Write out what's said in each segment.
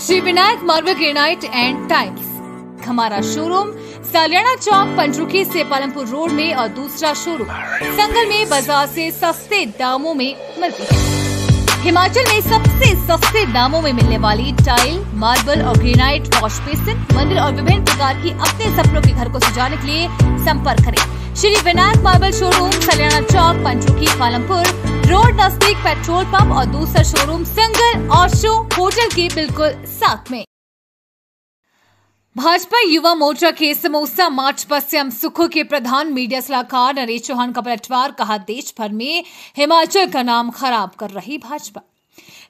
Shri Vinayak marble granite and tiles हमारा showroom सालियाना चौक पंचरुखी से पालमपुर रोड में और दूसरा शोरूम संगल में बाजार से सस्ते दामों में मिलती है। हिमाचल में सबसे सस्ते दामों में मिलने वाली टाइल, मार्बल और ग्रेनाइट वॉश बेसिन, मंदिर और विभिन्न प्रकार की अपने सपनों के घर को सजाने के लिए संपर्क करें। श्री विनायक मार्बल शोरूम सालियाना चौक पंचरुखी पालमपुर रोड नजदीक पेट्रोल पंप और दूसरा शोरूम संगल ऑशो होटल के बिल्कुल साथ में। भाजपा युवा मोर्चा के समोसा मार्च पर सीएम सुक्खू के प्रधान मीडिया सलाहकार नरेश चौहान का पलटवार, कहा देश भर में हिमाचल का नाम खराब कर रही भाजपा।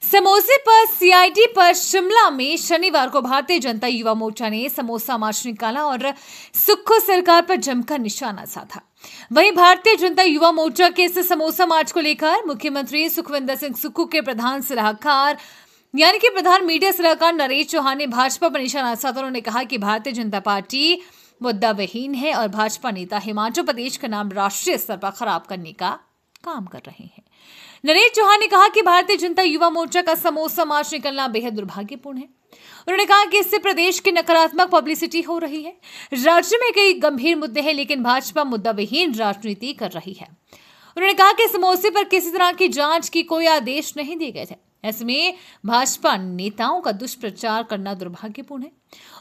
समोसे पर सीआईडी पर शिमला में शनिवार को भारतीय जनता युवा मोर्चा ने समोसा मार्च निकाला और सुक्खू सरकार पर जमकर निशाना साधा। वहीं भारतीय जनता युवा मोर्चा के इस समोसा मार्च को लेकर मुख्यमंत्री सुखविंदर सिंह सुक्खू के प्रधान सलाहकार यानी कि प्रधान मीडिया सलाहकार नरेश चौहान ने भाजपा पर निशाना साधा। उन्होंने कहा कि भारतीय जनता पार्टी मुद्दा विहीन है और भाजपा नेता हिमाचल प्रदेश का नाम राष्ट्रीय स्तर पर खराब करने का काम कर रहे हैं। नरेश चौहान ने कहा कि भारतीय जनता युवा मोर्चा का समोसा मार्च निकलना बेहद दुर्भाग्यपूर्ण है। उन्होंने कहा कि इससे प्रदेश की नकारात्मक पब्लिसिटी हो रही है। राज्य में कई गंभीर मुद्दे हैं लेकिन भाजपा मुद्दा विहीन राजनीति कर रही है। उन्होंने कहा कि समोसे पर किसी तरह की जांच की कोई आदेश नहीं दिए गए थे। इसमें भाजपा नेताओं का दुष्प्रचार करना दुर्भाग्यपूर्ण है।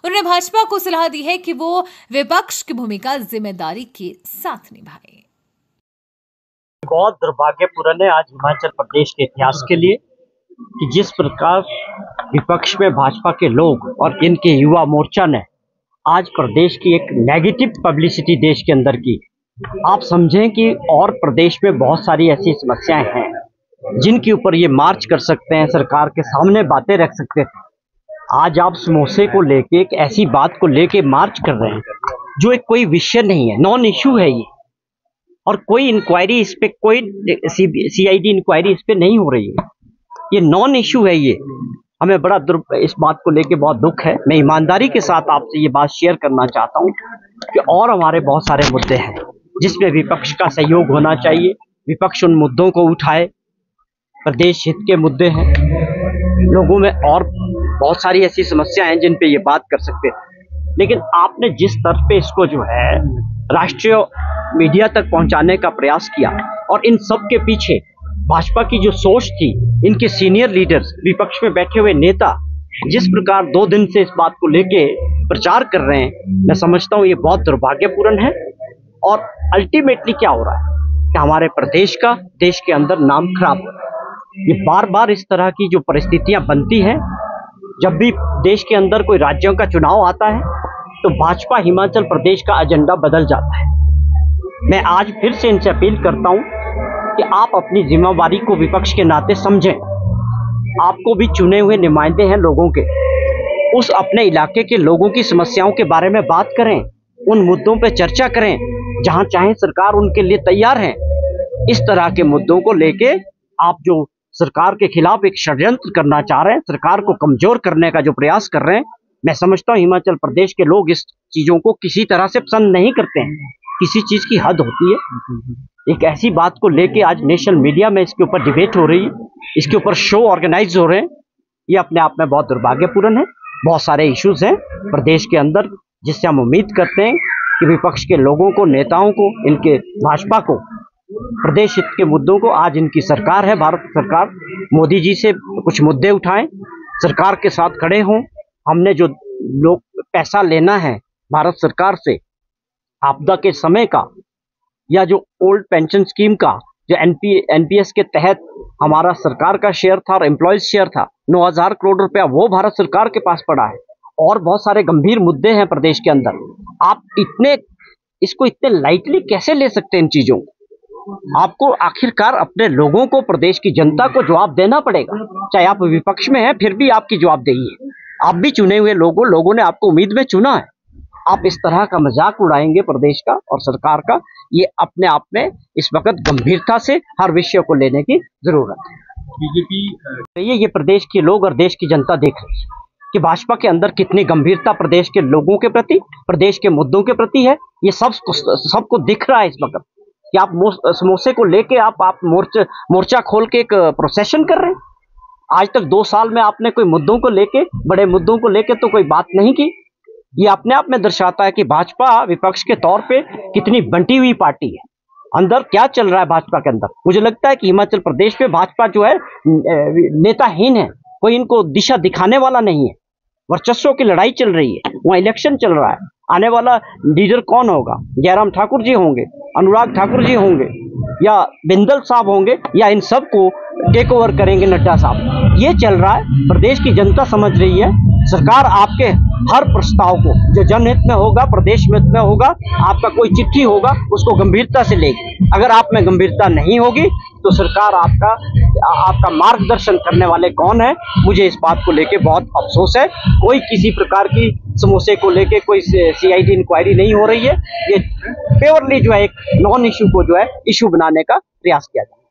उन्होंने भाजपा को सलाह दी है कि वो विपक्ष की भूमिका जिम्मेदारी के साथ निभाए। बहुत दुर्भाग्यपूर्ण है आज हिमाचल प्रदेश के इतिहास के लिए कि जिस प्रकार विपक्ष में भाजपा के लोग और इनके युवा मोर्चा ने आज प्रदेश की एक नेगेटिव पब्लिसिटी देश के अंदर की। आप समझें कि और प्रदेश में बहुत सारी ऐसी समस्याएं हैं जिनके ऊपर ये मार्च कर सकते हैं, सरकार के सामने बातें रख सकते हैं। आज आप समोसे को लेके एक ऐसी बात को लेके मार्च कर रहे हैं जो एक कोई विषय नहीं है, नॉन इश्यू है ये, और कोई इंक्वायरी इस पे, कोई सीआईडी इंक्वायरी इस पे नहीं हो रही है। ये नॉन इश्यू है। ये हमें बड़ा इस बात को लेके बहुत दुख है। मैं ईमानदारी के साथ आपसे ये बात शेयर करना चाहता हूँ कि और हमारे बहुत सारे मुद्दे हैं जिसमें विपक्ष का सहयोग होना चाहिए। विपक्ष उन मुद्दों को उठाए, प्रदेश हित के मुद्दे हैं। लोगों में और बहुत सारी ऐसी समस्याएं हैं जिन पे ये बात कर सकते हैं, लेकिन आपने जिस स्तर पे इसको जो है राष्ट्रीय मीडिया तक पहुंचाने का प्रयास किया और इन सब के पीछे भाजपा की जो सोच थी, इनके सीनियर लीडर्स, विपक्ष में बैठे हुए नेता जिस प्रकार 2 दिन से इस बात को लेके प्रचार कर रहे हैं, मैं समझता हूँ ये बहुत दुर्भाग्यपूर्ण है। और अल्टीमेटली क्या हो रहा है कि हमारे प्रदेश का देश के अंदर नाम खराब हो रहा है। ये बार बार इस तरह की जो परिस्थितियां बनती हैं, जब भी देश के अंदर कोई राज्यों का चुनाव आता है तो भाजपा हिमाचल प्रदेश का एजेंडा बदल जाता है। मैं आज फिर से इनसे अपील करता हूं कि आप अपनी जिम्मेवारी को विपक्ष के नाते समझें। आपको भी चुने हुए नुमाइंदे हैं लोगों के, उस अपने इलाके के लोगों की समस्याओं के बारे में बात करें, उन मुद्दों पर चर्चा करें जहां चाहे सरकार उनके लिए तैयार है। इस तरह के मुद्दों को लेके आप जो सरकार के खिलाफ एक षड्यंत्र करना चाह रहे हैं, सरकार को कमजोर करने का जो प्रयास कर रहे हैं, मैं समझता हूं हिमाचल प्रदेश के लोग इस चीजों को किसी तरह से पसंद नहीं करते हैं। किसी चीज की हद होती है। एक ऐसी बात को लेके आज नेशनल मीडिया में इसके ऊपर डिबेट हो रही है, इसके ऊपर शो ऑर्गेनाइज हो रहे हैं, ये अपने आप में बहुत दुर्भाग्यपूर्ण है। बहुत सारे इश्यूज हैं प्रदेश के अंदर जिससे हम उम्मीद करते हैं कि विपक्ष के लोगों को, नेताओं को, इनके भाजपा को, प्रदेश हित के मुद्दों को, आज इनकी सरकार है, भारत सरकार, मोदी जी से कुछ मुद्दे उठाएं, सरकार के साथ खड़े हों। हमने जो लोग पैसा लेना है भारत सरकार से आपदा के समय का, या जो ओल्ड पेंशन स्कीम का, जो एनपीएस के तहत हमारा सरकार का शेयर था और एम्प्लॉयज शेयर था, 9,000 करोड़ रुपया वो भारत सरकार के पास पड़ा है। और बहुत सारे गंभीर मुद्दे हैं प्रदेश के अंदर। आप इसको इतने लाइटली कैसे ले सकते हैं इन चीजों को? आपको आखिरकार अपने लोगों को, प्रदेश की जनता को जवाब देना पड़ेगा। चाहे आप विपक्ष में हैं फिर भी आपकी जवाबदेही है। आप भी चुने हुए लोगों ने आपको उम्मीद में चुना है। आप इस तरह का मजाक उड़ाएंगे प्रदेश का और सरकार का, ये अपने आप में इस वक्त गंभीरता से हर विषय को लेने की जरूरत है। बीजेपी ये प्रदेश के लोग और देश की जनता देख रही है कि भाजपा के अंदर कितनी गंभीरता प्रदेश के लोगों के प्रति, प्रदेश के मुद्दों के प्रति है। ये सबको दिख रहा है इस वक्त कि आप समोसे को लेके आप मोर्चा खोल के एक प्रोसेशन कर रहे हैं। आज तक 2 साल में आपने कोई मुद्दों को लेके, बड़े मुद्दों को लेके तो कोई बात नहीं की। ये अपने आप में दर्शाता है कि भाजपा विपक्ष के तौर पे कितनी बंटी हुई पार्टी है। अंदर क्या चल रहा है भाजपा के अंदर? मुझे लगता है कि हिमाचल प्रदेश में भाजपा जो है नेताहीन है, कोई इनको दिशा दिखाने वाला नहीं है। वर्चस्व की लड़ाई चल रही है, वहाँ इलेक्शन चल रहा है। आने वाला लीडर कौन होगा? जयराम ठाकुर जी होंगे, अनुराग ठाकुर जी होंगे, या बिंदल साहब होंगे, या इन सब को टेक ओवर करेंगे नड्डा साहब? ये चल रहा है। प्रदेश की जनता समझ रही है। सरकार आपके हर प्रस्ताव को, जो जनहित में होगा, प्रदेश में होगा, आपका कोई चिट्ठी होगा, उसको गंभीरता से लेगी। अगर आप में गंभीरता नहीं होगी तो सरकार आपका मार्गदर्शन करने वाले कौन है? मुझे इस बात को लेके बहुत अफसोस है। कोई किसी प्रकार की समस्या को लेके कोई CID इंक्वायरी नहीं हो रही है। ये प्योरली जो है एक नॉन इशू को जो है इशू बनाने का प्रयास किया जाए।